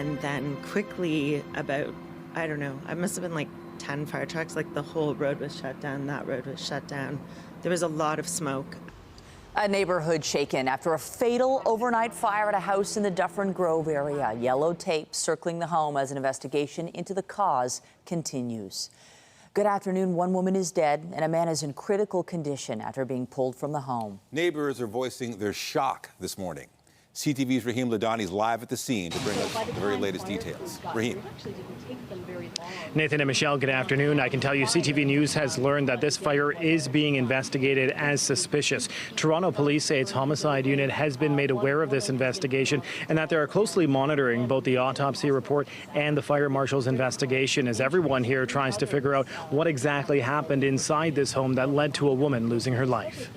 And then quickly, about, I don't know, it must have been like 10 fire trucks, like the whole road was shut down, that road was shut down. There was a lot of smoke. A neighborhood shaken after a fatal overnight fire at a house in the Dufferin Grove area. Yellow tape circling the home as an investigation into the cause continues. Good afternoon. One woman is dead and a man is in critical condition after being pulled from the home. Neighbors are voicing their shock this morning. CTV's Rahim Ladani is live at the scene to bring us the very latest details. Rahim. Nathan and Michelle, good afternoon. I can tell you CTV News has learned that this fire is being investigated as suspicious. Toronto police say its homicide unit has been made aware of this investigation and that they are closely monitoring both the autopsy report and the fire marshal's investigation as everyone here tries to figure out what exactly happened inside this home that led to a woman losing her life.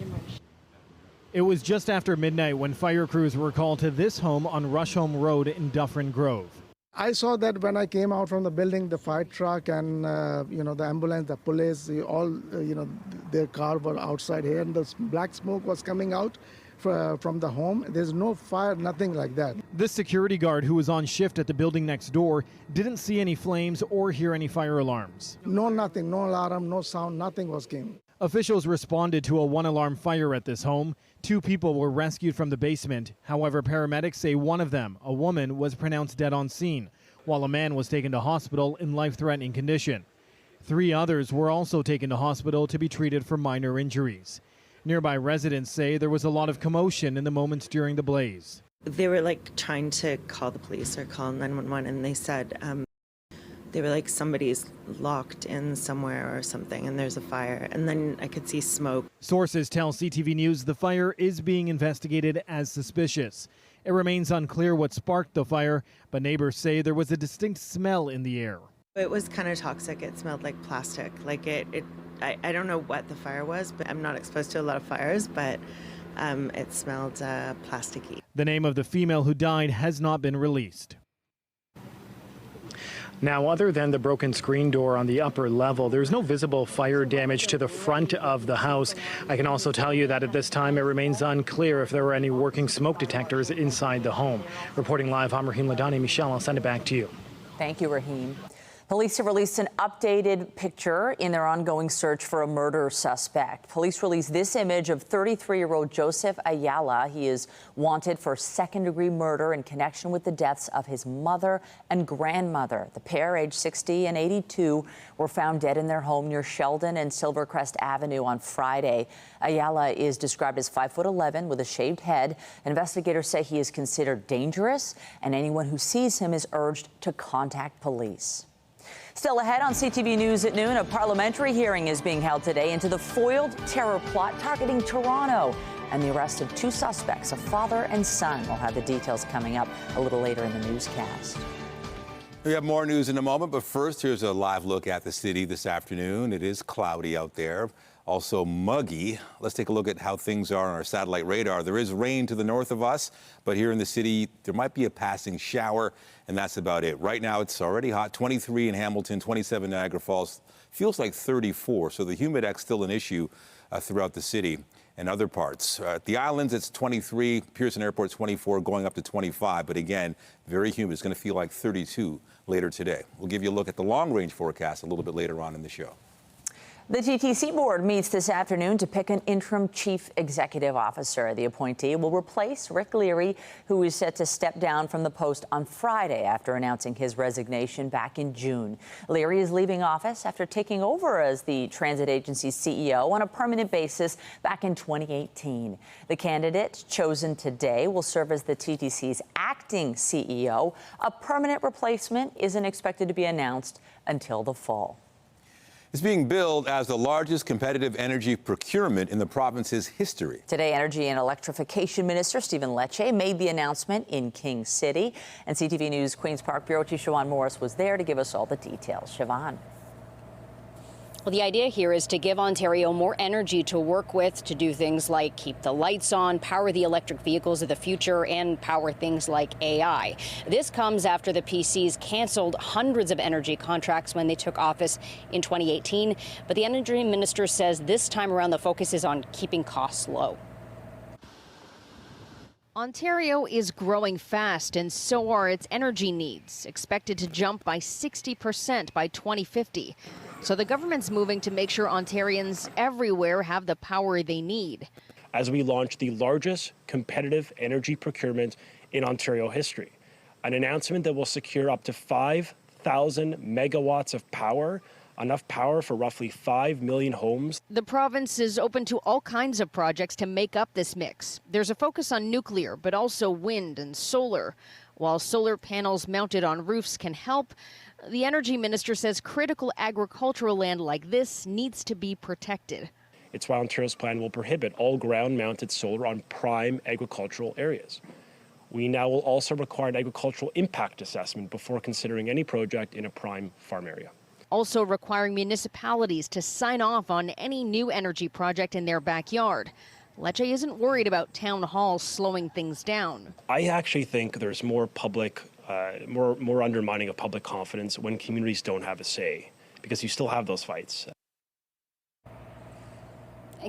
It was just after midnight when fire crews were called to this home on Rusholme Road in Dufferin Grove. I saw that when I came out from the building, the fire truck and the ambulance, the police, all their car were outside here, and the black smoke was coming out from the home. There's no fire, nothing like that. This security guard who was on shift at the building next door didn't see any flames or hear any fire alarms. No, nothing, no alarm, no sound, nothing came. Officials responded to a one-alarm fire at this home. 2 people were rescued from the basement. However, paramedics say one of them, a woman, was pronounced dead on scene, while a man was taken to hospital in life-threatening condition. 3 others were also taken to hospital to be treated for minor injuries. Nearby residents say there was a lot of commotion in the moments during the blaze. They were like trying to call the police or call 911, and they said they were like, somebody's locked in somewhere or something and there's a fire. And then I could see smoke. Sources tell CTV News the fire is being investigated as suspicious. It remains unclear what sparked the fire, but neighbors say there was a distinct smell in the air. It was kind of toxic. It smelled like plastic. Like I don't know what the fire was, but I'm not exposed to a lot of fires, but it smelled plasticky. The name of the female who died has not been released. Now, other than the broken screen door on the upper level, there's no visible fire damage to the front of the house. I can also tell you that at this time, it remains unclear if there were any working smoke detectors inside the home. Reporting live, I'm Rahim Ladani. Michelle, I'll send it back to you. Thank you, Rahim. Police have released an updated picture in their ongoing search for a murder suspect. Police released this image of 33-year-old Joseph Ayala. He is wanted for second-degree murder in connection with the deaths of his mother and grandmother. The pair, aged 60 and 82, were found dead in their home near Sheldon and Silvercrest Avenue on Friday. Ayala is described as 5'11" with a shaved head. Investigators say he is considered dangerous, and anyone who sees him is urged to contact police. Still ahead on CTV News at noon, a parliamentary hearing is being held today into the foiled terror plot targeting Toronto and the arrest of 2 suspects, a father and son. We'll have the details coming up a little later in the newscast. We have more news in a moment, but first, here's a live look at the city this afternoon. It is cloudy out there, also muggy. Let's take a look at how things are on our satellite radar. There is rain to the north of us, but here in the city, there might be a passing shower, and that's about it. Right now, it's already hot, 23 in Hamilton, 27 Niagara Falls. Feels like 34, so the humidex still an issue throughout the city and other parts. At the islands, it's 23, Pearson Airport 24, going up to 25, but again, very humid. It's going to feel like 32 later today. We'll give you a look at the long-range forecast a little bit later on in the show. The TTC board meets this afternoon to pick an interim chief executive officer. The appointee will replace Rick Leary, who is set to step down from the post on Friday after announcing his resignation back in June. Leary is leaving office after taking over as the transit agency's CEO on a permanent basis back in 2018. The candidate chosen today will serve as the TTC's acting CEO. A permanent replacement isn't expected to be announced until the fall. It's being billed as the largest competitive energy procurement in the province's history. Today, Energy and Electrification Minister Stephen Lecce made the announcement in King City. And CTV News Queen's Park Bureau Chief Siobhan Morris was there to give us all the details. Siobhan. Well, the idea here is to give Ontario more energy to work with to do things like keep the lights on, power the electric vehicles of the future, and power things like AI. This comes after the PCs canceled hundreds of energy contracts when they took office in 2018. But the energy minister says this time around the focus is on keeping costs low. Ontario is growing fast, and so are its energy needs, expected to jump by 60% by 2050. So the government's moving to make sure Ontarians everywhere have the power they need. As we launch the largest competitive energy procurement in Ontario history, an announcement that will secure up to 5,000 megawatts of power, enough power for roughly 5 million homes. The province is open to all kinds of projects to make up this mix. There's a focus on nuclear, but also wind and solar. While solar panels mounted on roofs can help, the energy minister says critical agricultural land like this needs to be protected. It's why Ontario's plan will prohibit all ground-mounted solar on prime agricultural areas. We now will also require an agricultural impact assessment before considering any project in a prime farm area. Also requiring municipalities to sign off on any new energy project in their backyard. Lecce isn't worried about town halls slowing things down. I actually think there's more public, more undermining of public confidence when communities don't have a say, because you still have those fights.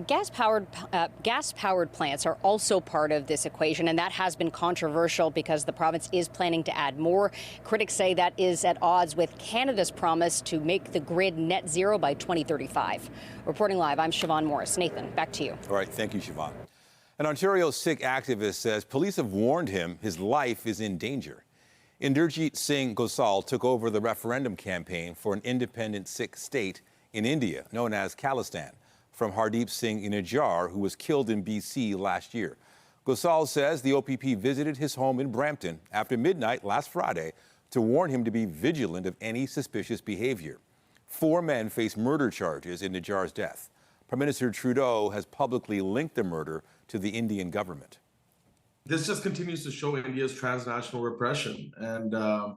Gas-powered plants are also part of this equation, and that has been controversial because the province is planning to add more. Critics say that is at odds with Canada's promise to make the grid net zero by 2035. Reporting live, I'm Siobhan Morris. Nathan, back to you. All right, thank you, Siobhan. An Ontario Sikh activist says police have warned him his life is in danger. Inderjeet Singh Ghosal took over the referendum campaign for an independent Sikh state in India, known as Khalistan, from Hardeep Singh Nijjar, who was killed in BC last year. Ghosal says the OPP visited his home in Brampton after midnight last Friday to warn him to be vigilant of any suspicious behavior. 4 men face murder charges in Nijjar's death. Prime Minister Trudeau has publicly linked the murder to the Indian government. This just continues to show India's transnational repression. And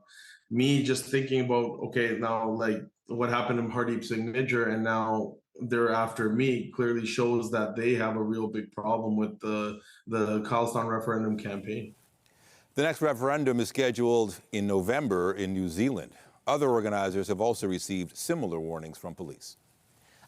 me just thinking about, okay, now like what happened in Hardeep Singh Nijjar and now they're after me clearly shows that they have a real big problem with the Khalistan referendum campaign. The next referendum is scheduled in November in New Zealand. Other organizers have also received similar warnings from police.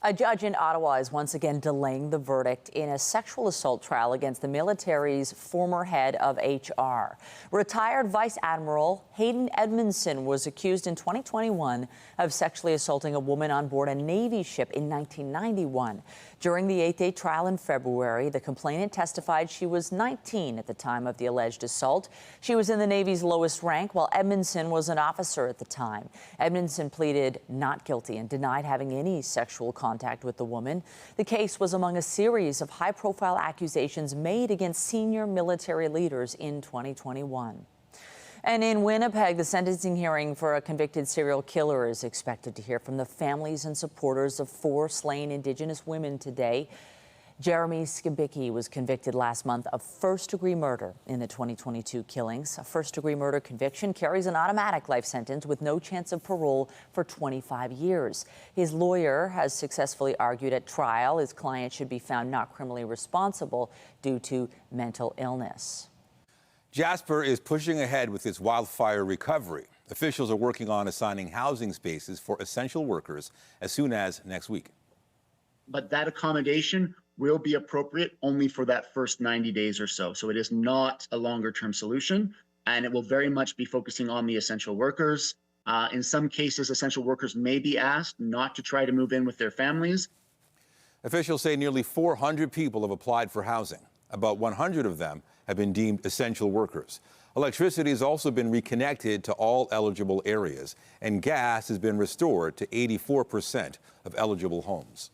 A judge in Ottawa is once again delaying the verdict in a sexual assault trial against the military's former head of HR. Retired Vice Admiral Hayden Edmondson was accused in 2021 of sexually assaulting a woman on board a Navy ship in 1991. During the 8-day trial in February, the complainant testified she was 19 at the time of the alleged assault. She was in the Navy's lowest rank, while Edmondson was an officer at the time. Edmondson pleaded not guilty and denied having any sexual contact with the woman. The case was among a series of high-profile accusations made against senior military leaders in 2021. And in Winnipeg, the sentencing hearing for a convicted serial killer is expected to hear from the families and supporters of 4 slain Indigenous women today. Jeremy Skibicki was convicted last month of first-degree murder in the 2022 killings. A first-degree murder conviction carries an automatic life sentence with no chance of parole for 25 years. His lawyer has successfully argued at trial his client should be found not criminally responsible due to mental illness. Jasper is pushing ahead with its wildfire recovery. Officials are working on assigning housing spaces for essential workers as soon as next week. But that accommodation will be appropriate only for that first 90 days or so. So it is not a longer-term solution, and it will very much be focusing on the essential workers. In some cases, essential workers may be asked not to try to move in with their families. Officials say nearly 400 people have applied for housing. About 100 of them have been deemed essential workers. Electricity has also been reconnected to all eligible areas, and gas has been restored to 84% of eligible homes.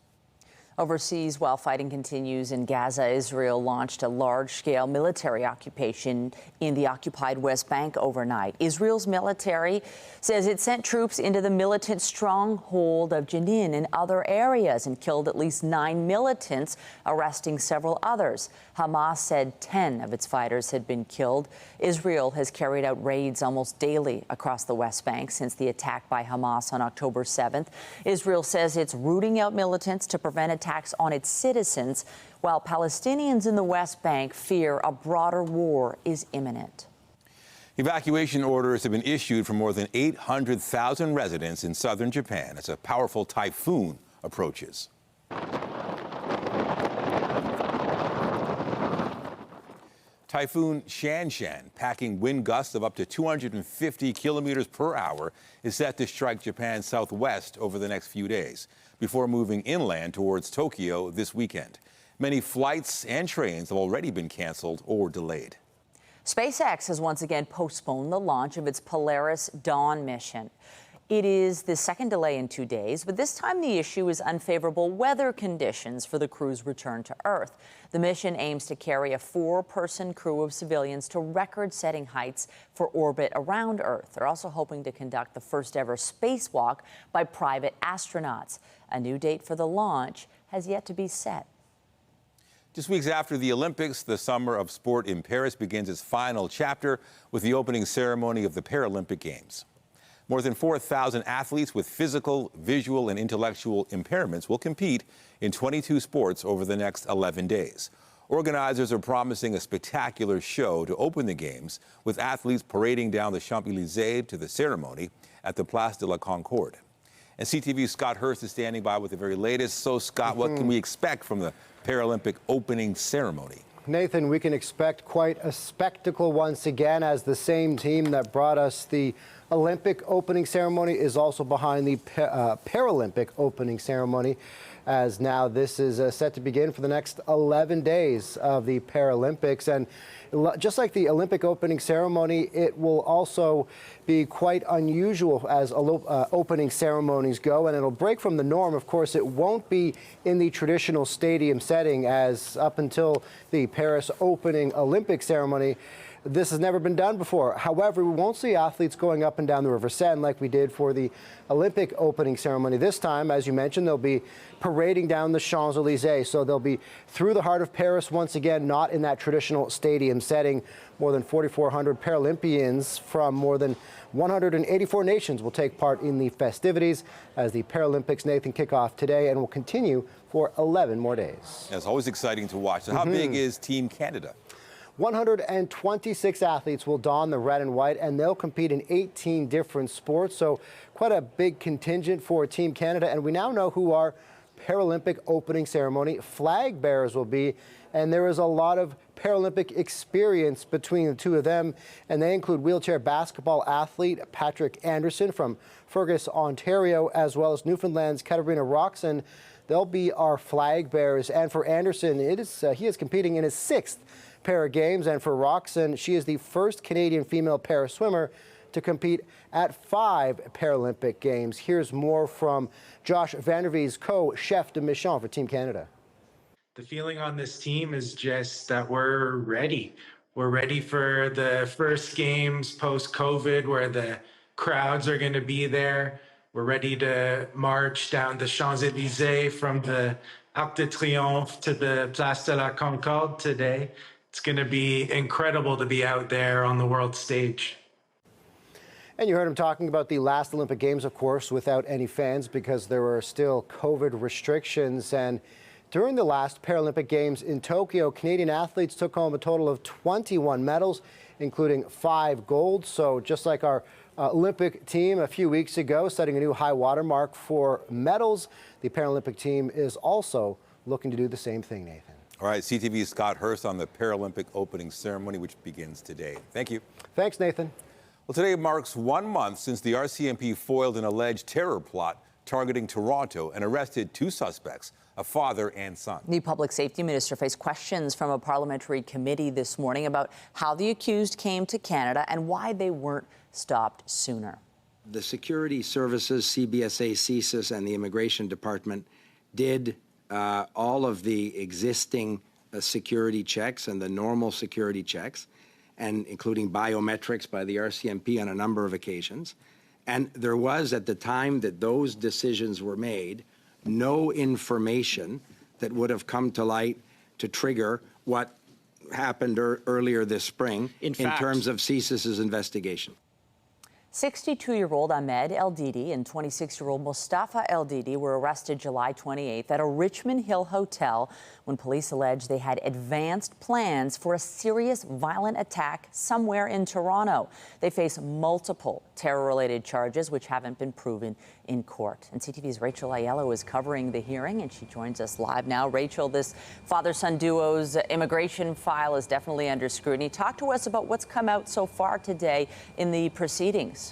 Overseas, while fighting continues in Gaza, Israel launched a large-scale military occupation in the occupied West Bank overnight. Israel's military says it sent troops into the militant stronghold of Jenin and other areas and killed at least 9 militants, arresting several others. Hamas said 10 of its fighters had been killed. Israel has carried out raids almost daily across the West Bank since the attack by Hamas on October 7th. Israel says it's rooting out militants to prevent attacks on its citizens, while Palestinians in the West Bank fear a broader war is imminent. Evacuation orders have been issued for more than 800,000 residents in southern Japan as a powerful typhoon approaches. Typhoon Shanshan, packing wind gusts of up to 250 kilometers per hour, is set to strike Japan's southwest over the next few days, before moving inland towards Tokyo this weekend. Many flights and trains have already been canceled or delayed. SpaceX has once again postponed the launch of its Polaris Dawn mission. It is the second delay in 2 days, but this time the issue is unfavorable weather conditions for the crew's return to Earth. The mission aims to carry a 4-person crew of civilians to record-setting heights for orbit around Earth. They're also hoping to conduct the first-ever spacewalk by private astronauts. A new date for the launch has yet to be set. Just weeks after the Olympics, the summer of sport in Paris begins its final chapter with the opening ceremony of the Paralympic Games. More than 4,000 athletes with physical, visual, and intellectual impairments will compete in 22 sports over the next 11 days. Organizers are promising a spectacular show to open the Games, with athletes parading down the Champs-Élysées to the ceremony at the Place de la Concorde. And CTV's Scott Hurst is standing by with the very latest. So, Scott, what can we expect from the Paralympic opening ceremony? Nathan, we can expect quite a spectacle once again, as the same team that brought us the Olympic opening ceremony is also behind the Paralympic opening ceremony, as now this is set to begin for the next 11 days of the Paralympics. And just like the Olympic opening ceremony, it will also be quite unusual as opening ceremonies go, and it'll break from the norm. Of course, it won't be in the traditional stadium setting, as up until the Paris opening Olympic ceremony, this has never been done before. However, we won't see athletes going up and down the River Seine like we did for the Olympic opening ceremony. This time, as you mentioned, they'll be parading down the Champs-Élysées. So they'll be through the heart of Paris once again, not in that traditional stadium setting. More than 4,400 Paralympians from more than 184 nations will take part in the festivities as the Paralympics, Nathan, kick off today and will continue for 11 more days. It's always exciting to watch. So how big is Team Canada? 126 athletes will don the red and white, and they'll compete in 18 different sports. So quite a big contingent for Team Canada. And we now know who our Paralympic opening ceremony flag bearers will be. And there is a lot of Paralympic experience between the two of them. And they include wheelchair basketball athlete Patrick Anderson from Fergus, Ontario, as well as Newfoundland's Katarina Roxon. They'll be our flag bearers. And for Anderson, he is competing in his 6th Para Games, and for Roxon, she is the first Canadian female para swimmer to compete at 5 Paralympic Games. Here's more from Josh Vandervee's co-chef de mission for Team Canada. The feeling on this team is just that we're ready. We're ready for the first games post-COVID, where the crowds are going to be there. We're ready to march down the Champs-Élysées from the Arc de Triomphe to the Place de la Concorde today. It's going to be incredible to be out there on the world stage. And you heard him talking about the last Olympic Games, of course, without any fans because there were still COVID restrictions. And during the last Paralympic Games in Tokyo, Canadian athletes took home a total of 21 medals, including 5 golds. So just like our Olympic team a few weeks ago, setting a new high water mark for medals, the Paralympic team is also looking to do the same thing, Nathan. All right, CTV's Scott Hurst on the Paralympic opening ceremony, which begins today. Thank you. Thanks, Nathan. Well, today marks 1 month since the RCMP foiled an alleged terror plot targeting Toronto and arrested 2 suspects, a father and son. The public safety minister faced questions from a parliamentary committee this morning about how the accused came to Canada and why they weren't stopped sooner. The security services, CBSA, CSIS, and the Immigration Department did all of the existing security checks and the normal security checks, and including biometrics by the RCMP on a number of occasions. And there was, at the time that those decisions were made, no information that would have come to light to trigger what happened earlier this spring in terms of CSIS's investigation. 62-year-old Ahmed El Didi and 26-year-old Mustafa El Didi were arrested July 28th at a Richmond Hill hotel when police alleged they had advanced plans for a serious violent attack somewhere in Toronto. They face multiple terror-related charges which haven't been proven in court. And CTV's Rachel Aiello is covering the hearing, and she joins us live now. Rachel, this father-son duo's immigration file is definitely under scrutiny. Talk to us about what's come out so far today in the proceedings.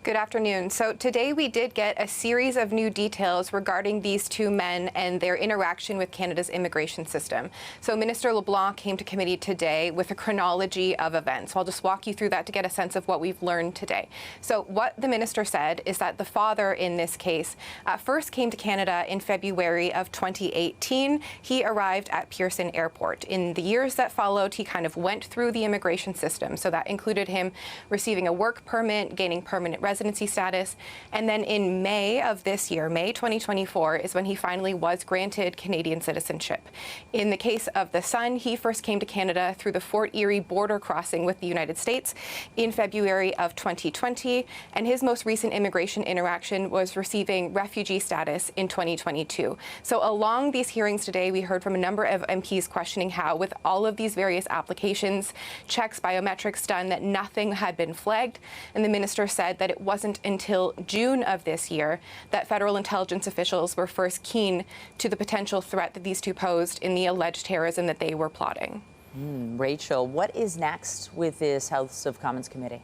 Good afternoon. So today we did get a series of new details regarding these two men and their interaction with Canada's immigration system. So Minister LeBlanc came to committee today with a chronology of events. So I'll just walk you through that to get a sense of what we've learned today. So what the minister said is that the father in this case first came to Canada in February of 2018. He arrived at Pearson Airport. In the years that followed, he kind of went through the immigration system. So that included him receiving a work permit, gaining permanent residency status, and then in May of this year, May 2024, is when he finally was granted Canadian citizenship. In the case of the son, he first came to Canada through the Fort Erie border crossing with the United States in February of 2020, and his most recent immigration interaction was receiving refugee status in 2022. So along these hearings today, we heard from a number of MPs questioning how, with all of these various applications, checks, biometrics done, that nothing had been flagged, and the minister said that it wasn't until June of this year that federal intelligence officials were first keen to the potential threat that these two posed in the alleged terrorism that they were plotting. Rachel, what is next with this House of Commons committee?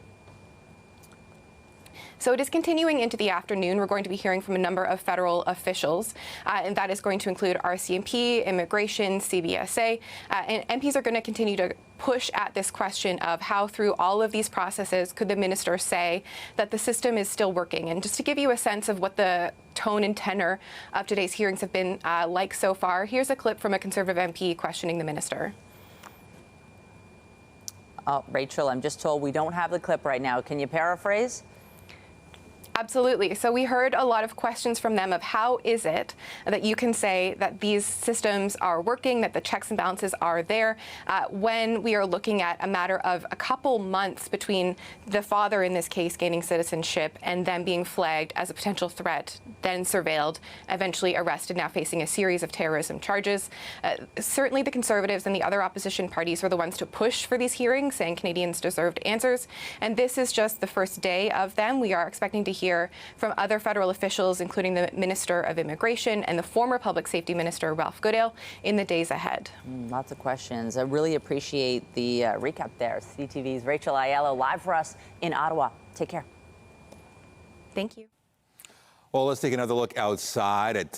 So it is continuing into the afternoon. We're going to be hearing from a number of federal officials, and that is going to include RCMP, Immigration, CBSA, and MPs are going to continue to push at this question of how through all of these processes could the minister say that the system is still working. And just to give you a sense of what the tone and tenor of today's hearings have been like so far, here's a clip from a Conservative MP questioning the minister. Rachel, I'm just told we don't have the clip right now. Can you paraphrase? Absolutely. So we heard a lot of questions from them of how is it that you can say that these systems are working, that the checks and balances are there, when we are looking at a matter of a couple months between the father in this case gaining citizenship and them being flagged as a potential threat, then surveilled, eventually arrested, now facing a series of terrorism charges. Certainly the Conservatives and the other opposition parties were the ones to push for these hearings, saying Canadians deserved answers. And this is just the first day of them. We are expecting to hear from other federal officials, including the Minister of Immigration and the former Public Safety Minister, Ralph Goodale, in the days ahead. Lots of questions. I really appreciate the recap there. CTV's Rachel Aiello live for us in Ottawa. Take care. Thank you. Well, let's take another look outside at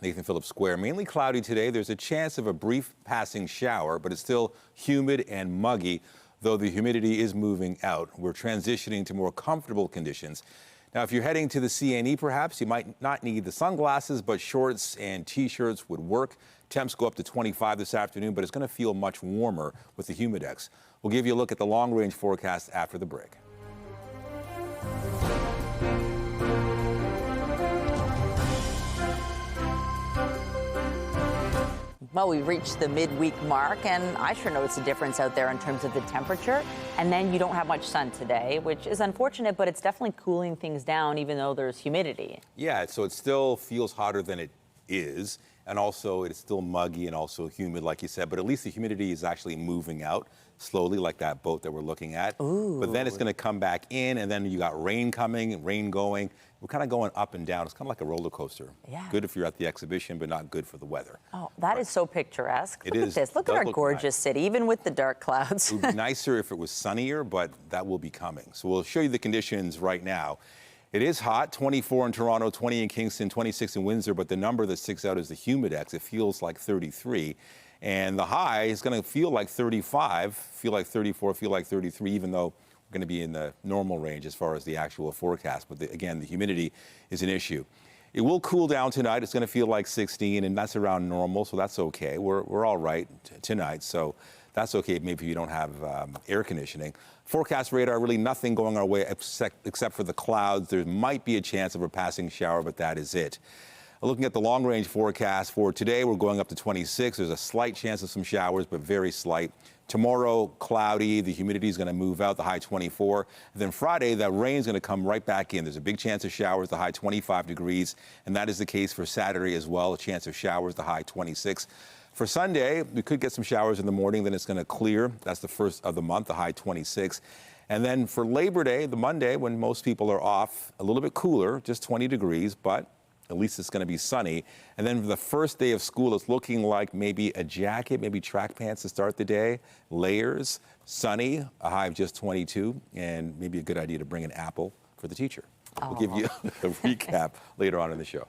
Nathan Phillips Square. Mainly cloudy today. There's a chance of a brief passing shower, but it's still humid and muggy, though the humidity is moving out. We're transitioning to more comfortable conditions. Now, if you're heading to the CNE, perhaps you might not need the sunglasses, but shorts and T-shirts would work. Temps go up to 25 this afternoon, but it's going to feel much warmer with the humidex. We'll give you a look at the long-range forecast after the break. Well, we've reached the midweek mark, and I sure noticed a difference out there in terms of the temperature. And then you don't have much sun today, which is unfortunate, but it's definitely cooling things down, even though there's humidity. Yeah, so it still feels hotter than it is. And also, it's still muggy and also humid, like you said. But at least the humidity is actually moving out slowly, like that boat that we're looking at. Ooh. But then it's going to come back in, and then you got rain coming, rain going. We're kind of going up and down. It's kind of like a roller coaster. Yeah. Good if you're at the exhibition, but not good for the weather. Oh, that is so picturesque. It Look is. at this. Look at our Look gorgeous nice. city, even with the dark clouds. It would be nicer if it was sunnier, but that will be coming. So we'll show you the conditions right now. It is hot, 24 in Toronto, 20 in Kingston, 26 in Windsor, but the number that sticks out is the humidex. It feels like 33. And the high is going to feel like 35, feel like 34, feel like 33, even though we're going to be in the normal range as far as the actual forecast. But again, the humidity is an issue. It will cool down tonight. It's going to feel like 16, and that's around normal, so that's okay. We're all right tonight, so that's okay maybe if you don't have air conditioning. Forecast radar, really nothing going our way except for the clouds. There might be a chance of a passing shower, but that is it. Looking at the long-range forecast for today, we're going up to 26. There's a slight chance of some showers, but very slight. Tomorrow, cloudy. The humidity is going to move out, the high 24. And then Friday, that rain is going to come right back in. There's a big chance of showers, the high 25 degrees. And that is the case for Saturday as well, a chance of showers, the high 26. For Sunday, we could get some showers in the morning, then it's going to clear. That's the first of the month, the high 26. And then for Labor Day, the Monday, when most people are off, a little bit cooler, just 20 degrees, but at least it's going to be sunny. And then for the first day of school, it's looking like maybe a jacket, maybe track pants to start the day, layers, sunny, a high of just 22, and maybe a good idea to bring an apple for the teacher. We'll give you a recap later on in the show.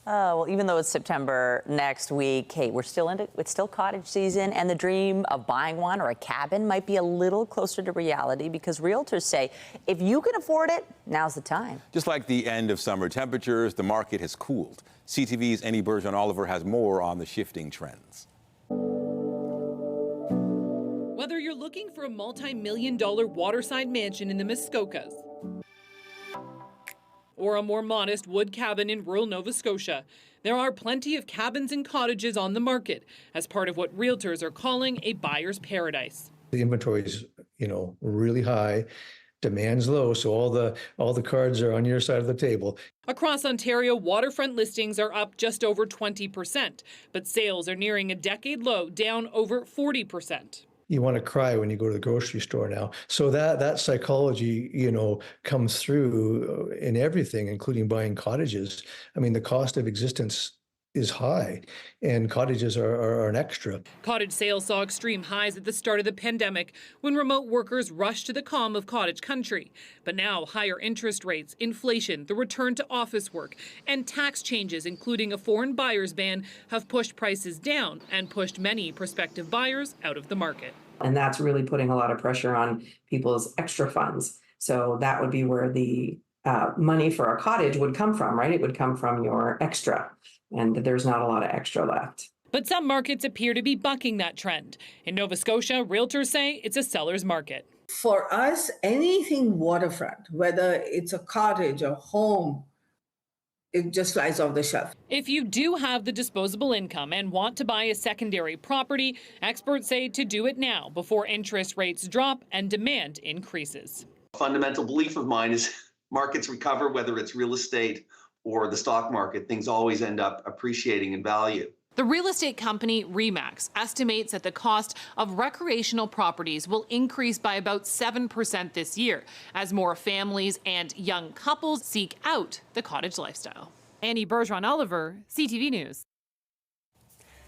Well, even though it's September next week, hey, it's still cottage season, and the dream of buying one or a cabin might be a little closer to reality because realtors say if you can afford it, now's the time. Just like the end of summer temperatures, the market has cooled. CTV's Annie Bergeron-Oliver has more on the shifting trends. Whether you're looking for a multi-million-dollar waterside mansion in the Muskokas, or a more modest wood cabin in rural Nova Scotia, there are plenty of cabins and cottages on the market as part of what realtors are calling a buyer's paradise. The inventory is, really high, demand's low, so all the cards are on your side of the table. Across Ontario, waterfront listings are up just over 20%, but sales are nearing a decade low, down over 40%. You want to cry when you go to the grocery store now. So that psychology, comes through in everything, including buying cottages. I mean, the cost of existence is high, and cottages are an extra. Cottage sales saw extreme highs at the start of the pandemic when remote workers rushed to the calm of cottage country. But now higher interest rates, inflation, the return to office work, and tax changes, including a foreign buyers ban, have pushed prices down and pushed many prospective buyers out of the market. And that's really putting a lot of pressure on people's extra funds. So that would be where the money for a cottage would come from, right? It would come from your extra. And there's not a lot of extra left. But some markets appear to be bucking that trend. In Nova Scotia, realtors say it's a seller's market. For us, anything waterfront, whether it's a cottage or home, it just flies off the shelf. If you do have the disposable income and want to buy a secondary property, experts say to do it now before interest rates drop and demand increases. A fundamental belief of mine is markets recover, whether it's real estate or the stock market, things always end up appreciating in value. The real estate company Remax estimates that the cost of recreational properties will increase by about 7% this year as more families and young couples seek out the cottage lifestyle. Annie Bergeron-Oliver, CTV News.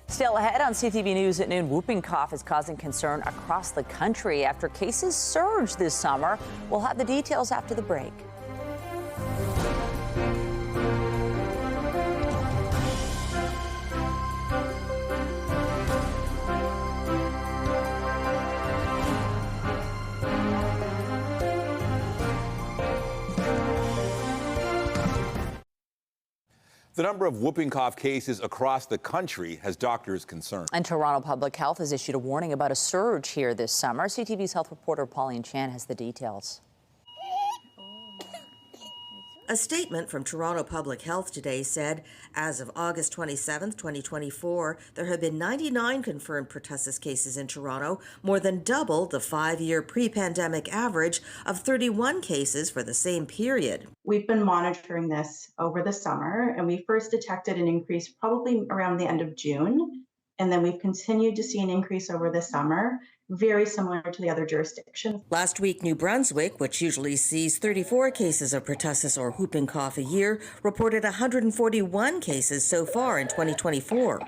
Still ahead on CTV News at noon, whooping cough is causing concern across the country after cases surged this summer. We'll have the details after the break. The number of whooping cough cases across the country has doctors concerned. And Toronto Public Health has issued a warning about a surge here this summer. CTV's health reporter Pauline Chan has the details. A statement from Toronto Public Health today said, as of August 27, 2024, there have been 99 confirmed pertussis cases in Toronto, more than double the 5-year pre-pandemic average of 31 cases for the same period. We've been monitoring this over the summer, and we first detected an increase probably around the end of June, and then we've continued to see an increase over the summer, very similar to the other jurisdictions. Last week, New Brunswick, which usually sees 34 cases of pertussis or whooping cough a year, reported 141 cases so far in 2024.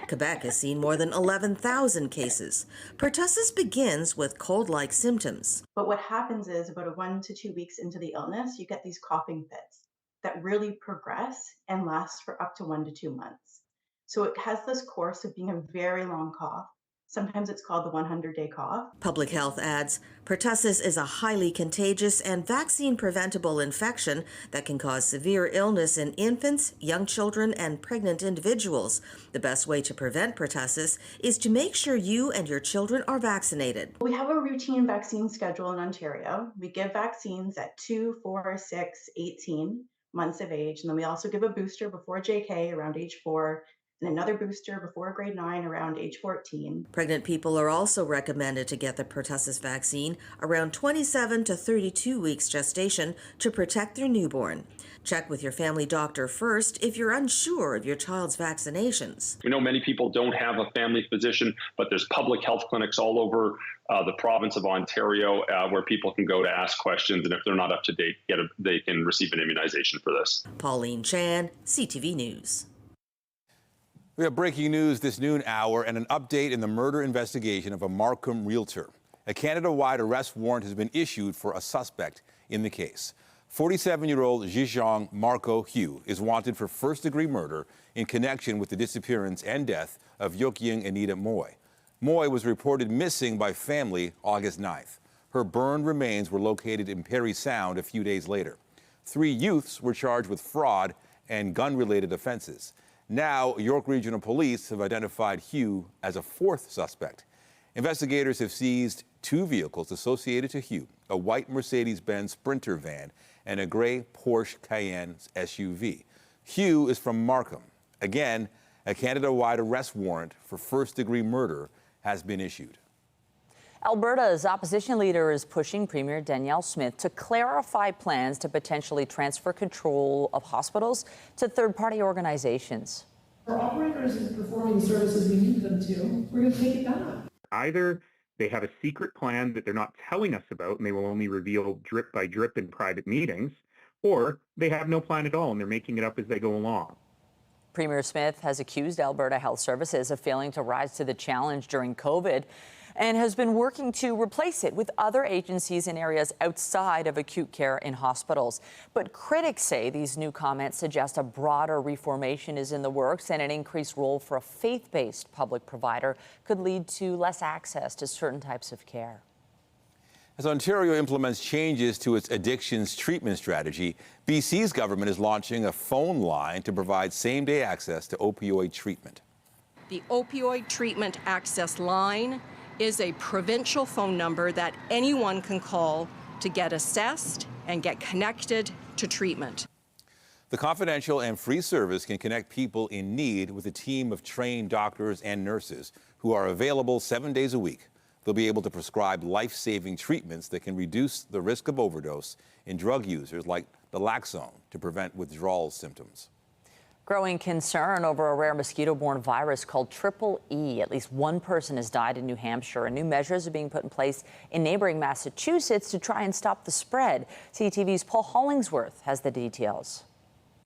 Quebec has seen more than 11,000 cases. Pertussis begins with cold-like symptoms. But what happens is about 1 to 2 weeks into the illness, you get these coughing fits that really progress and last for up to 1 to 2 months. So it has this course of being a very long cough. Sometimes it's called the 100-day cough. Public Health adds, pertussis is a highly contagious and vaccine-preventable infection that can cause severe illness in infants, young children, and pregnant individuals. The best way to prevent pertussis is to make sure you and your children are vaccinated. We have a routine vaccine schedule in Ontario. We give vaccines at 2, 4, 6, 18. months of age. And then we also give a booster before JK around age 4, and another booster before grade 9 around age 14. Pregnant people are also recommended to get the pertussis vaccine around 27 to 32 weeks gestation to protect their newborn. Check with your family doctor first if you're unsure of your child's vaccinations. We know many people don't have a family physician, but there's public health clinics all over the province of Ontario where people can go to ask questions, and if they're not up to date, they can receive an immunization for this. Pauline Chan, CTV News. We have breaking news this noon hour and an update in the murder investigation of a Markham realtor. A Canada-wide arrest warrant has been issued for a suspect in the case. 47-year-old Zhizhong Marco Hugh is wanted for first-degree murder in connection with the disappearance and death of Yokying Anita Moy. Moy was reported missing by family August 9th. Her burned remains were located in Parry Sound a few days later. 3 youths were charged with fraud and gun-related offenses. Now, York Regional Police have identified Hugh as a 4th suspect. Investigators have seized 2 vehicles associated to Hugh, a white Mercedes-Benz Sprinter van and a gray Porsche Cayenne SUV. Hugh is from Markham. Again, a Canada-wide arrest warrant for first-degree murder has been issued. Alberta's opposition leader is pushing Premier Danielle Smith to clarify plans to potentially transfer control of hospitals to third-party organizations. Our operators is performing the services we need them to. We're going to take it back. Either they have a secret plan that they're not telling us about and they will only reveal drip by drip in private meetings, or they have no plan at all and they're making it up as they go along. Premier Smith has accused Alberta Health Services of failing to rise to the challenge during COVID and has been working to replace it with other agencies in areas outside of acute care in hospitals. But critics say these new comments suggest a broader reformation is in the works and an increased role for a faith-based public provider could lead to less access to certain types of care. As Ontario implements changes to its addictions treatment strategy, BC's government is launching a phone line to provide same-day access to opioid treatment. The Opioid Treatment Access Line is a provincial phone number that anyone can call to get assessed and get connected to treatment. The confidential and free service can connect people in need with a team of trained doctors and nurses who are available 7 days a week. They'll be able to prescribe life-saving treatments that can reduce the risk of overdose in drug users like naloxone to prevent withdrawal symptoms. Growing concern over a rare mosquito-borne virus called Triple E. At least 1 person has died in New Hampshire, and new measures are being put in place in neighboring Massachusetts to try and stop the spread. CTV's Paul Hollingsworth has the details.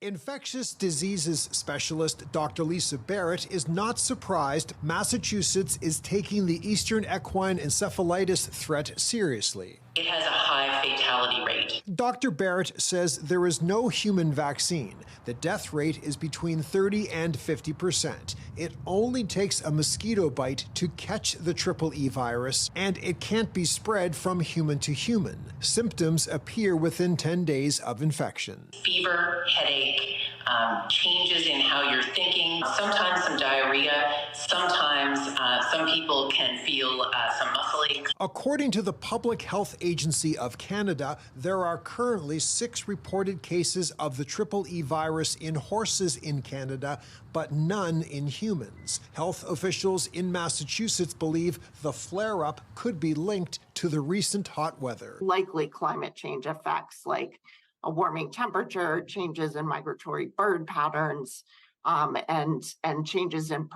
Infectious diseases specialist Dr. Lisa Barrett is not surprised Massachusetts is taking the Eastern equine encephalitis threat seriously. It has a high fatality rate. Dr. Barrett says there is no human vaccine. The death rate is between 30 and 50%. It only takes a mosquito bite to catch the Triple E virus, and it can't be spread from human to human. Symptoms appear within 10 days of infection. Fever, headache, changes in how you're thinking, sometimes some diarrhea, sometimes some people can feel some muscle aches. According to the Public Health Agency of Canada, there are currently 6 reported cases of the Triple E virus in horses in Canada, but none in humans. Health officials in Massachusetts believe the flare-up could be linked to the recent hot weather. Likely climate change effects like a warming temperature, changes in migratory bird patterns, and changes in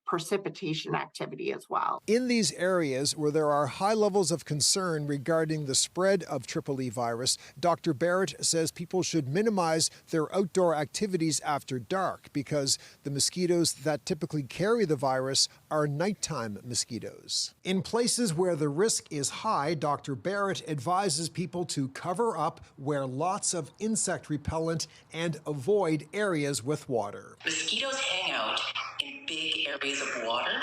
precipitation activity as well. In these areas where there are high levels of concern regarding the spread of Triple E virus, Dr. Barrett says people should minimize their outdoor activities after dark because the mosquitoes that typically carry the virus are nighttime mosquitoes. In places where the risk is high, Dr. Barrett advises people to cover up, wear lots of insect repellent, and avoid areas with water. Mosquitoes hang out in big areas of water.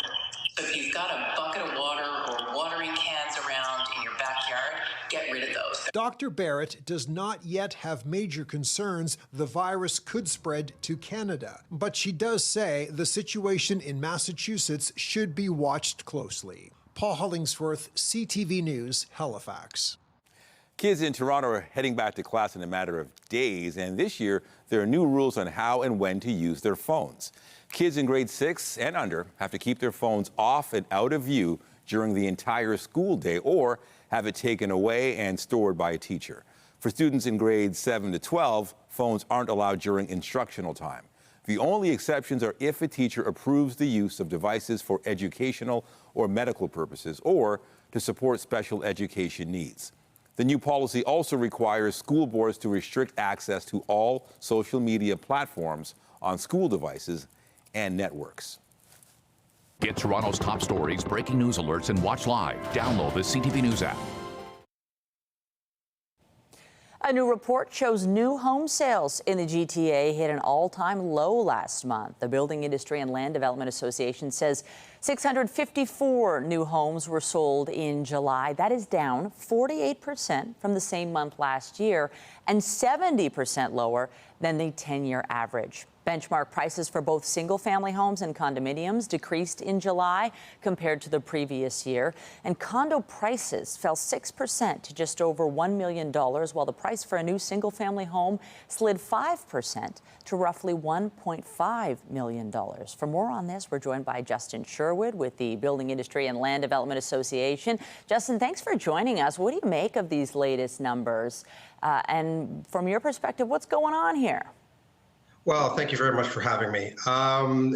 So if you've got a bucket of water or watering cans around in your backyard, get rid of those. Dr. Barrett does not yet have major concerns the virus could spread to Canada, but she does say the situation in Massachusetts should be watched closely. Paul Hollingsworth, CTV News, Halifax. Kids in Toronto are heading back to class in a matter of days, and this year there are new rules on how and when to use their phones. Kids in grade 6 and under have to keep their phones off and out of view during the entire school day or have it taken away and stored by a teacher. For students in grades 7 to 12, phones aren't allowed during instructional time. The only exceptions are if a teacher approves the use of devices for educational or medical purposes or to support special education needs. The new policy also requires school boards to restrict access to all social media platforms on school devices and networks. Get Toronto's top stories, breaking news alerts, and watch live. Download the CTV News app. A new report shows new home sales in the GTA hit an all-time low last month. The Building Industry and Land Development Association says 654 new homes were sold in July. That is down 48% from the same month last year and 70% lower than the 10-year average. Benchmark prices for both single-family homes and condominiums decreased in July compared to the previous year, and condo prices fell 6% to just over $1 million, while the price for a new single-family home slid 5% to roughly $1.5 million. For more on this, we're joined by Justin Sherwood with the Building Industry and Land Development Association. Justin, thanks for joining us. What do you make of these latest numbers? And from your perspective, what's going on here? Well, thank you very much for having me.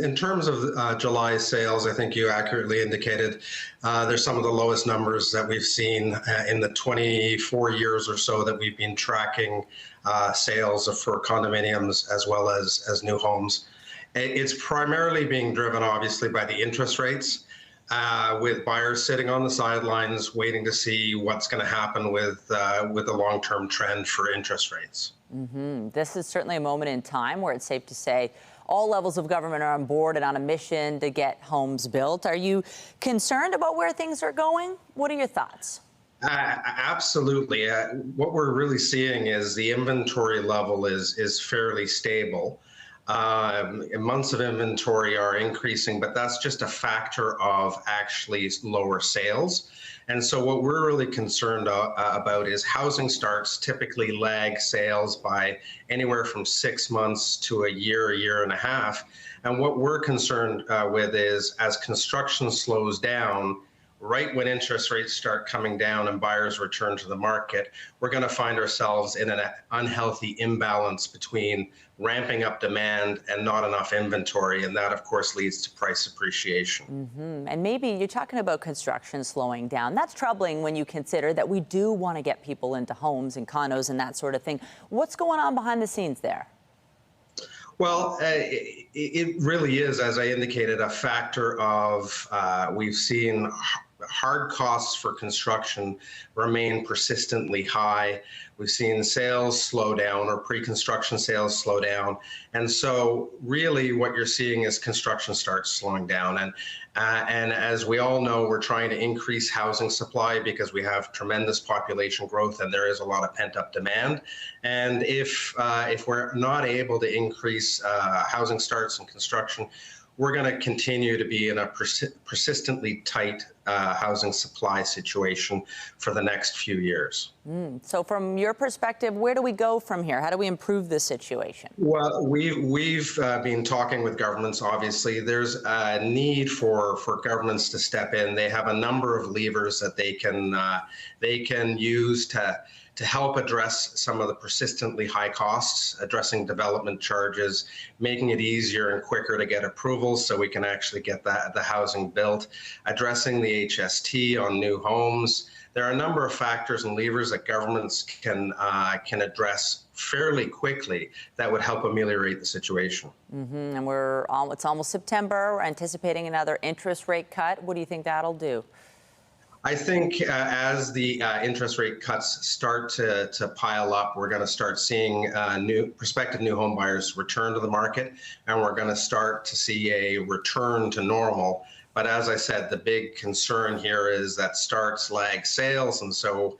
In terms of July sales, I think you accurately indicated they're some of the lowest numbers that we've seen in the 24 years or so that we've been tracking sales for condominiums as well as new homes. It's primarily being driven, obviously, by the interest rates, with buyers sitting on the sidelines waiting to see what's going to happen with the long-term trend for interest rates. This is certainly a moment in time where it's safe to say all levels of government are on board and on a mission to get homes built. Are you concerned about where things are going? What are your thoughts? Absolutely. What we're really seeing is the inventory level is fairly stable. Months of inventory are increasing, but that's just a factor of actually lower sales. And so what we're really concerned about is housing starts typically lag sales by anywhere from 6 months to a year and a half. And what we're concerned with is as construction slows down, right when interest rates start coming down and buyers return to the market, we're going to find ourselves in an unhealthy imbalance between ramping up demand and not enough inventory. And that, of course, leads to price appreciation. And maybe you're talking about construction slowing down. That's troubling when you consider that we do want to get people into homes and condos and that sort of thing. What's going on behind the scenes there? Well, it really is, as I indicated, a factor of we've seen hard costs for construction remain persistently high. We've seen sales slow down or pre-construction sales slow down. And so really what you're seeing is construction starts slowing down. And as we all know, we're trying to increase housing supply because we have tremendous population growth and there is a lot of pent-up demand. And if we're not able to increase housing starts and construction, we're going to continue to be in a persistently tight housing supply situation for the next few years. So from your perspective, where do we go from here? How do we improve this situation? Well, we've been talking with governments, obviously. There's a need for governments to step in. They have a number of levers that they can use to help address some of the persistently high costs, addressing development charges, making it easier and quicker to get approvals so we can actually get the housing built, addressing the HST on new homes. There are a number of factors and levers that governments can address fairly quickly that would help ameliorate the situation. And it's almost September. We're anticipating another interest rate cut. What do you think that'll do? I think as the interest rate cuts start to pile up, we're going to start seeing prospective new home buyers return to the market, and we're going to start to see a return to normal. But as I said, the big concern here is that starts lag sales, and so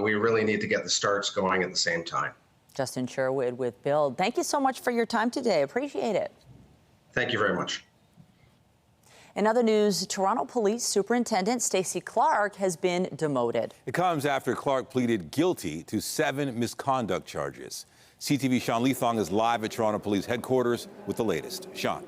we really need to get the starts going at the same time. Justin Sherwood with Build. Thank you so much for your time today. Appreciate it. Thank you very much. In other news, Toronto Police Superintendent Stacey Clark has been demoted. It comes after Clark pleaded guilty to 7 misconduct charges. CTV Sean Leithong is live at Toronto Police headquarters with the latest. Sean.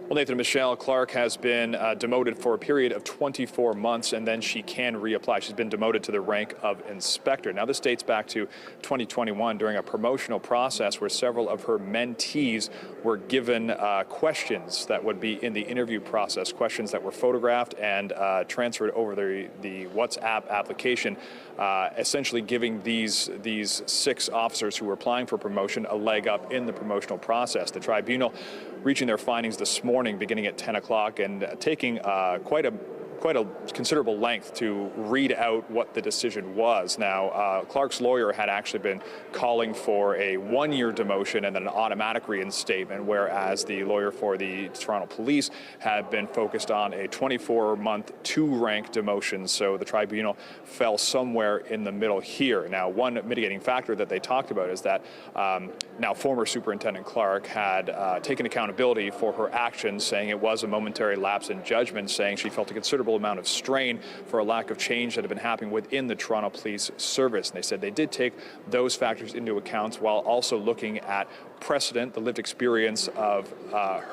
Well, Nathan and Michelle, Clark has been demoted for a period of 24 months, and then she can reapply. She's been demoted to the rank of inspector. Now, this dates back to 2021 during a promotional process where several of her mentees were given questions that would be in the interview process, questions that were photographed and transferred over the WhatsApp application, essentially giving these 6 officers who were applying for promotion a leg up in the promotional process. The tribunal reaching their findings this morning beginning at 10 o'clock and taking quite a considerable length to read out what the decision was. Now, Clark's lawyer had actually been calling for a 1-year demotion and then an automatic reinstatement, whereas the lawyer for the Toronto Police had been focused on a 24-month 2-rank demotion. So the tribunal fell somewhere in the middle here. Now, one mitigating factor that they talked about is that now former Superintendent Clark had taken accountability for her actions, saying it was a momentary lapse in judgment, saying she felt a considerable amount of strain for a lack of change that had been happening within the Toronto Police Service. And they said they did take those factors into account while also looking at precedent, the lived experience of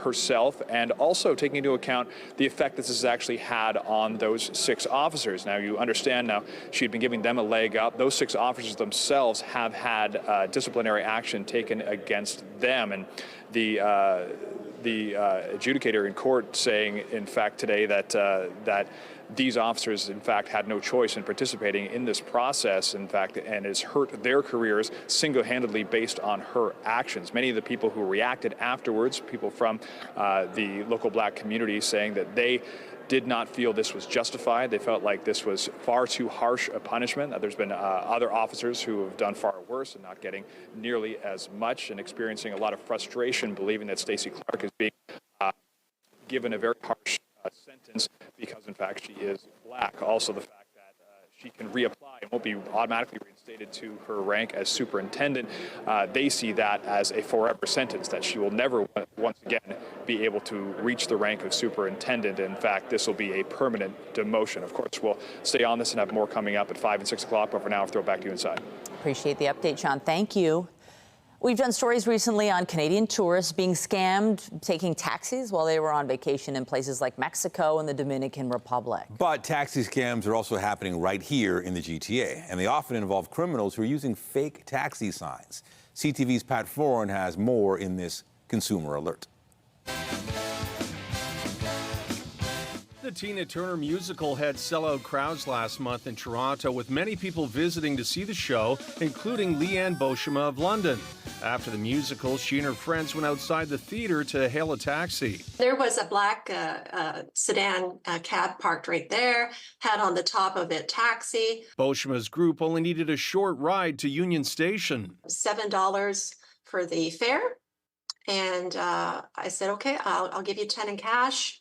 herself, and also taking into account the effect this has actually had on those 6 officers. Now, you understand now she had been giving them a leg up. Those 6 officers themselves have had disciplinary action taken against them. And the adjudicator in court saying, in fact, today that these officers, in fact, had no choice in participating in this process, in fact, and has hurt their careers single-handedly based on her actions. Many of the people who reacted afterwards, people from the local Black community, saying that they did not feel this was justified. They felt like this was far too harsh a punishment. There's been other officers who have done far worse and not getting nearly as much and experiencing a lot of frustration, believing that Stacey Clark is being given a very harsh sentence because, in fact, she is Black. Also, the fact that she can reapply and won't be automatically reinstated to her rank as superintendent. They see that as a forever sentence, that she will never once again be able to reach the rank of superintendent. In fact, this will be a permanent demotion. Of course, we'll stay on this and have more coming up at 5 and 6 o'clock, but for now, I'll throw it back to you inside. Appreciate the update, Sean. Thank you. We've done stories recently on Canadian tourists being scammed, taking taxis while they were on vacation in places like Mexico and the Dominican Republic. But taxi scams are also happening right here in the GTA, and they often involve criminals who are using fake taxi signs. CTV's Pat Foran has more in this Consumer Alert. The Tina Turner musical had sellout crowds last month in Toronto, with many people visiting to see the show, including Leanne Beauchemin of London. After the musical, she and her friends went outside the theater to hail a taxi. There was a black sedan cab parked right there, had on the top of it taxi. Beauchemin's group only needed a short ride to Union Station. $7 for the fare. And I said, okay, I'll give you 10 in cash.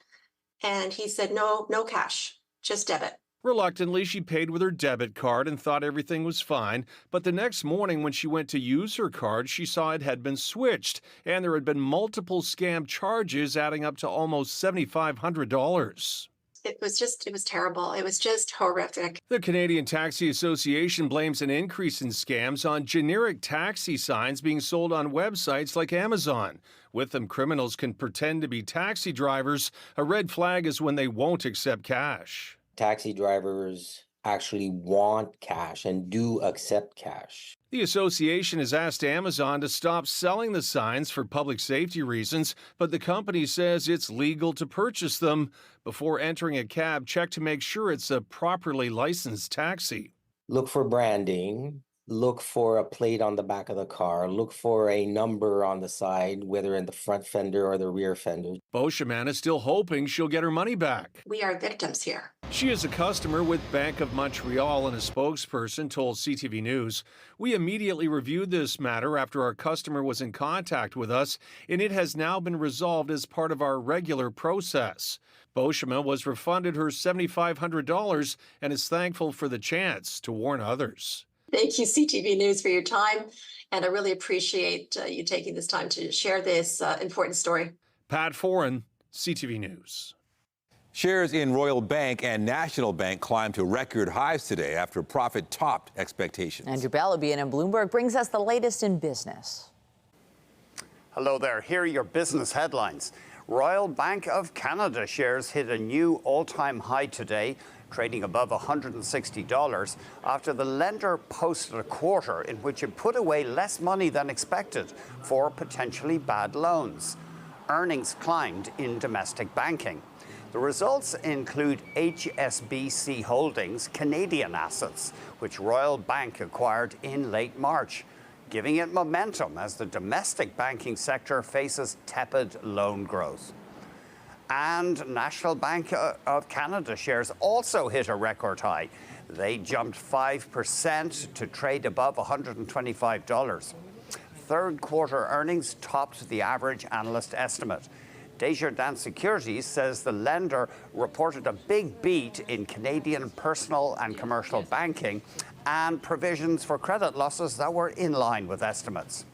And he said, no cash, just debit. Reluctantly, she paid with her debit card and thought everything was fine. But the next morning when she went to use her card, she saw it had been switched, and there had been multiple scam charges adding up to almost $7,500. It was terrible. It was just horrific. The Canadian Taxi Association blames an increase in scams on generic taxi signs being sold on websites like Amazon. With them, criminals can pretend to be taxi drivers. A red flag is when they won't accept cash. Taxi drivers actually want cash and do accept cash. The association has asked Amazon to stop selling the signs for public safety reasons, but the company says it's legal to purchase them. Before entering a cab, check to make sure it's a properly licensed taxi. Look for branding. Look for a plate on the back of the car. Look for a number on the side, whether in the front fender or the rear fender. Beauchemin is still hoping she'll get her money back. We are victims here. She is a customer with Bank of Montreal, and a spokesperson told CTV News, "We immediately reviewed this matter after our customer was in contact with us, and it has now been resolved as part of our regular process." Beauchemin was refunded her $7,500 and is thankful for the chance to warn others. Thank you, CTV News, for your time, and I really appreciate you taking this time to share this important story. Pat Foran, CTV News. Shares in Royal Bank and National Bank climbed to record highs today after profit topped expectations. Andrew Bell of BNN Bloomberg brings us the latest in business. Hello there. Here are your business headlines. Royal Bank of Canada shares hit a new all-time high today, trading above $160 after the lender posted a quarter in which it put away less money than expected for potentially bad loans. Earnings climbed in domestic banking. The results include HSBC Holdings' Canadian assets, which Royal Bank acquired in late March, giving it momentum as the domestic banking sector faces tepid loan growth. And National Bank of Canada shares also hit a record high. They jumped 5% to trade above $125. Third quarter earnings topped the average analyst estimate. Desjardins Securities says the lender reported a big beat in Canadian personal and commercial banking and provisions for credit losses that were in line with estimates.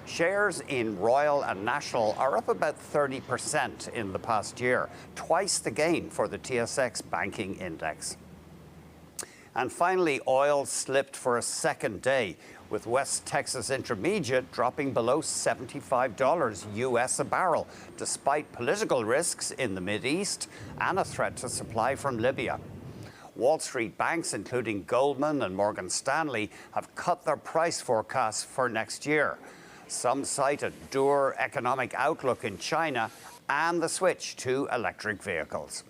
Shares in Royal and National are up about 30% in the past year, twice the gain for the TSX Banking Index. And finally, oil slipped for a second day, with West Texas Intermediate dropping below $75 US a barrel, despite political risks in the Mideast and a threat to supply from Libya. Wall Street banks, including Goldman and Morgan Stanley, have cut their price forecasts for next year. Some cite a dour economic outlook in China and the switch to electric vehicles.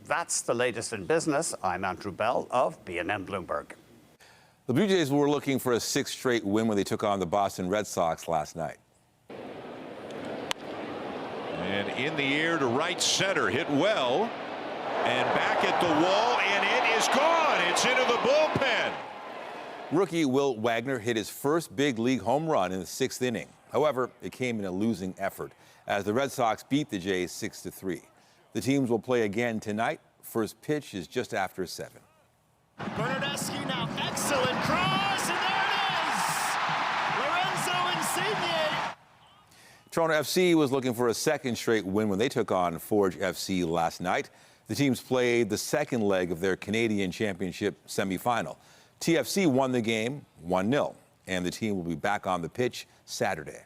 That's the latest in business. I'm Andrew Bell of BNN Bloomberg. The Blue Jays were looking for a sixth straight win when they took on the Boston Red Sox last night. And in the air to right center, hit well. And back at the wall, and it is gone. It's into the bullpen. Rookie Will Wagner hit his first big league home run in the sixth inning. However, it came in a losing effort as the Red Sox beat the Jays 6-3. The teams will play again tonight. First pitch is just after 7. Bernardeschi now, excellent cross, and there it is! Lorenzo Insigne! Toronto FC was looking for a second straight win when they took on Forge FC last night. The teams played the second leg of their Canadian Championship semifinal. TFC won the game 1-0, and the team will be back on the pitch Saturday.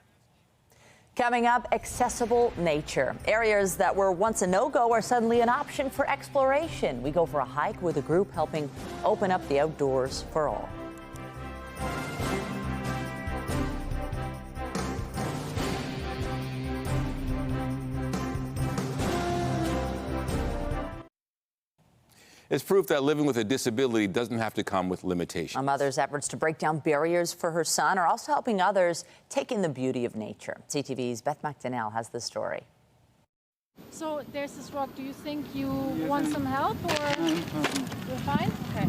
Coming up, accessible nature. Areas that were once a no-go are suddenly an option for exploration. We go for a hike with a group helping open up the outdoors for all. It's proof that living with a disability doesn't have to come with limitations. A mother's efforts to break down barriers for her son are also helping others take in the beauty of nature. CTV's Beth McDonnell has the story. So there's this rock. Do you think you want some help or you're fine? Okay.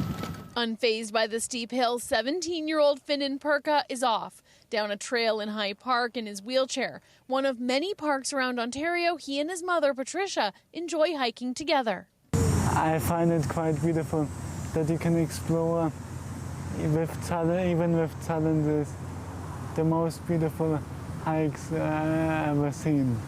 Unfazed by the steep hill, 17-year-old Finan Perka is off down a trail in High Park in his wheelchair. One of many parks around Ontario, he and his mother, Patricia, enjoy hiking together. I find it quite beautiful that you can explore even with challenges, the most beautiful hikes I've ever seen.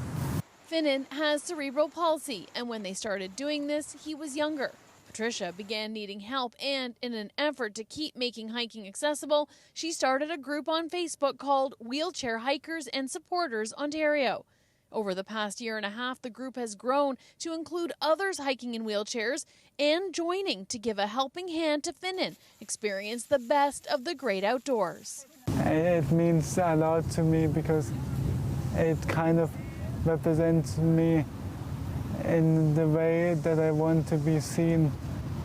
Finan has cerebral palsy, and when they started doing this, he was younger. Patricia began needing help, and in an effort to keep making hiking accessible, she started a group on Facebook called Wheelchair Hikers and Supporters Ontario. Over the past year and a half, the group has grown to include others hiking in wheelchairs and joining to give a helping hand to Finan experience the best of the great outdoors. It means a lot to me because it kind of represents me in the way that I want to be seen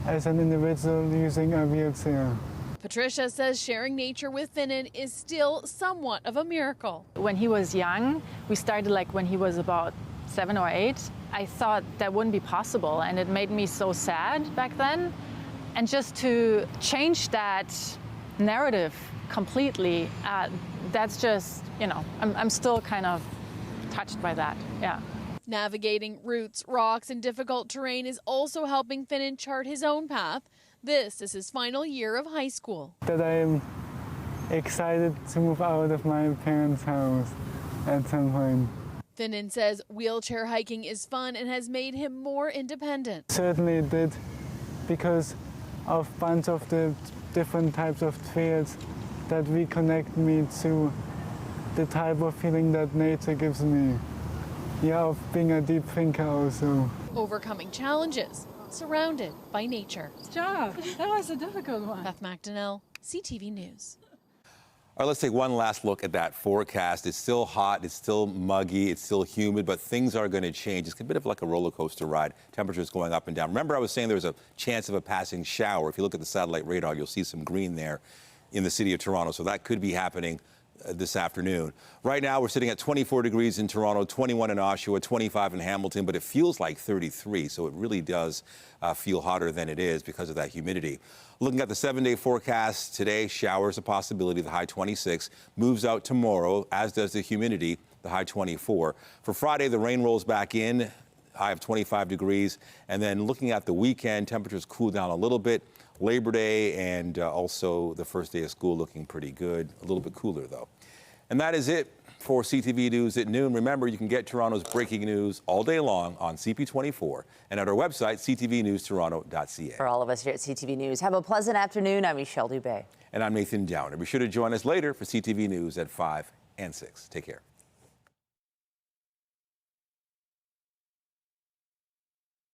as an individual using a wheelchair. Patricia says sharing nature with Finan is still somewhat of a miracle. When he was young, we started when he was about 7 or 8. I thought that wouldn't be possible, and it made me so sad back then. And just to change that narrative completely, that's just, I'm still kind of touched by that, yeah. Navigating roots, rocks, and difficult terrain is also helping Finan chart his own path. This is his final year of high school. That I'm excited to move out of my parents' house at some point. Finnan says wheelchair hiking is fun and has made him more independent. Certainly it did, because of a bunch of the different types of trails that reconnect me to the type of feeling that nature gives me. Yeah, of being a deep thinker also. Overcoming challenges, surrounded by nature. Good job. That was a difficult one. Beth McDonnell, CTV News. All right, let's take one last look at that forecast. It's still hot, it's still muggy, it's still humid, but things are going to change. It's a bit of like a roller coaster ride. Temperatures going up and down. Remember, I was saying there was a chance of a passing shower. If you look at the satellite radar, you'll see some green there in the city of Toronto, so that could be happening this afternoon. Right now, we're sitting at 24 degrees in Toronto, 21 in Oshawa, 25 in Hamilton, but it feels like 33, so it really does feel hotter than it is because of that humidity. Looking at the 7-day forecast today, showers a possibility, the high 26, moves out tomorrow, as does the humidity, the high 24. For Friday, the rain rolls back in, high of 25 degrees, and then looking at the weekend, temperatures cool down a little bit. Labor Day and also the first day of school looking pretty good. A little bit cooler, though. And that is it for CTV News at noon. Remember, you can get Toronto's breaking news all day long on CP24 and at our website, ctvnewstoronto.ca. For all of us here at CTV News, have a pleasant afternoon. I'm Michelle Dubé. And I'm Nathan Downer. Be sure to join us later for CTV News at 5 and 6. Take care.